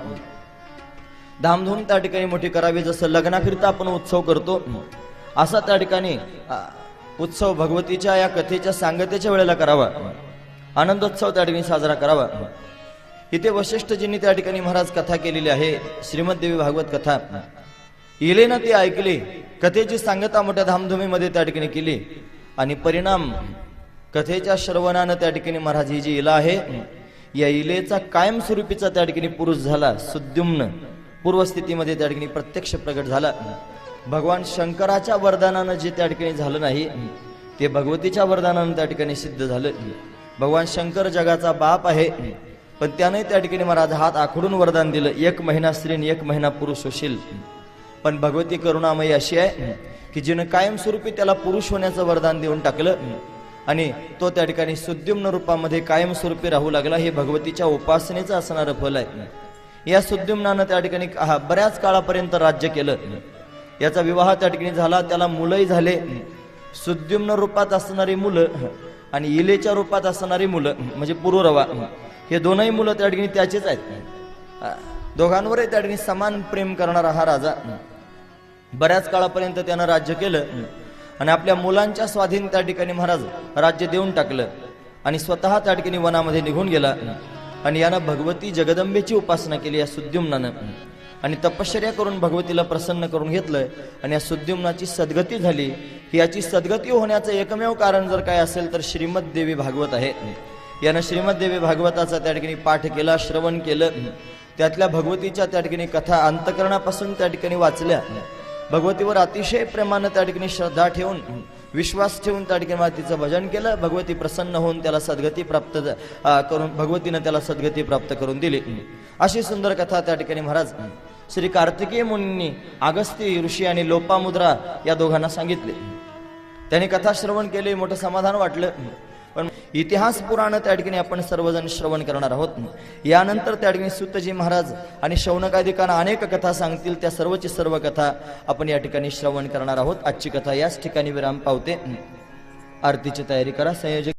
A: धामधूम त्या ठिकाणी मोठी करावी. जसं लग्नाकरिता आपण उत्सव करतो, असा त्या ठिकाणी उत्सव भगवतीच्या या कथेच्या सांगतेच्या वेळेला करावा. आनंदोत्सव त्या ठिकाणी साजरा करावा. इथे वशिष्ठजींनी त्या ठिकाणी महाराज कथा केलेली आहे, श्रीमद्देवी भागवत कथा. इलेनं ती ऐकली, कथेची सांगता मोठ्या धामधुमीमध्ये त्या ठिकाणी केली. आणि परिणाम कथेच्या श्रवणानं त्या ठिकाणी महाराज ही जी इला आहे, या इलेचा कायमस्वरूपीचा त्या ठिकाणी पुरुष झाला. सुद्युम्न पूर्वस्थितीमध्ये त्या ठिकाणी प्रत्यक्ष प्रगट झाला. भगवान शंकराच्या वरदानानं जे त्या ठिकाणी झालं नाही, ते भगवतीच्या वरदानानं त्या ठिकाणी सिद्ध झालं. भगवान शंकर जगाचा बाप आहे, पण त्याने त्या ठिकाणी महाराज हात आखडून वरदान दिलं, 1 महिना स्त्रीन 1 महिना पुरुष होशील. पण भगवती करुणामयी अशी आहे की जिनं कायमस्वरूपी त्याला पुरुष होण्याचं वरदान देऊन टाकलं. आणि तो त्या ठिकाणी सुद्युम्न रूपामध्ये कायमस्वरूपी राहू लागला. हे भगवतीच्या उपासनेचं असणारं फल आहे. या सुद्युम्नानं त्या ठिकाणी बऱ्याच काळापर्यंत राज्य केलं. याचा विवाह त्या ठिकाणी झाला, त्याला मुलंही झाले. सुद्युम्न रूपात असणारी मुलं आणि इलेच्या रूपात असणारी मुलं म्हणजे पुरुरवा, हे दोनही मुलं त्या ठिकाणी त्याचेच आहेत. दोघांवरही त्या ठिकाणी समान प्रेम करणारा हा राजा बऱ्याच काळापर्यंत त्यानं राज्य केलं. आणि आपल्या मुलांच्या स्वाधीन त्या ठिकाणी महाराज राज्य देऊन टाकलं. आणि स्वतः त्या ठिकाणी वनामध्ये निघून गेला. आणि यानं भगवती जगदंबेची उपासना केली या सुद्युम्नानं. आणि तपश्चर्या करून भगवतीला प्रसन्न करून घेतलं. आणि या सुद्युम्नाची सद्गती झाली. याची सद्गती होण्याचं एकमेव कारण जर काय असेल तर श्रीमद्देवी भागवत आहे. यानं श्रीमद्देवी भागवताचा त्या ठिकाणी पाठ केला, श्रवण केलं. त्यातल्या भगवतीच्या त्या ठिकाणी कथा अंतकरणापासून त्या ठिकाणी वाचल्या. भगवतीवर अतिशय प्रेमानं त्या ठिकाणी श्रद्धा ठेवून, विश्वास ठेवून त्या ठिकाणी तिचं भजन केलं. भगवती प्रसन्न होऊन त्याला सद्गती प्राप्त करून, भगवतीनं त्याला सद्गती प्राप्त करून दिली. अशी सुंदर कथा त्या ठिकाणी महाराज श्री कार्तिकेय मुनींनी अगस्त्य ऋषी आणि लोपामुद्रा या दोघांना सांगितले. त्यांनी कथा श्रवण केले, मोठं समाधान वाटलं. पण इतिहास पुराण त्या ठिकाणी आपण सर्वजण श्रवण करणार आहोत. यानंतर त्या ठिकाणी सूतजी महाराज आणि शौनकादिकांना अनेक कथा सांगतील. त्या सर्वची सर्व कथा आपण या ठिकाणी श्रवण करणार आहोत. आजची कथा याच ठिकाणी विराम पावते. आरतीची तयारी करा. संयोजक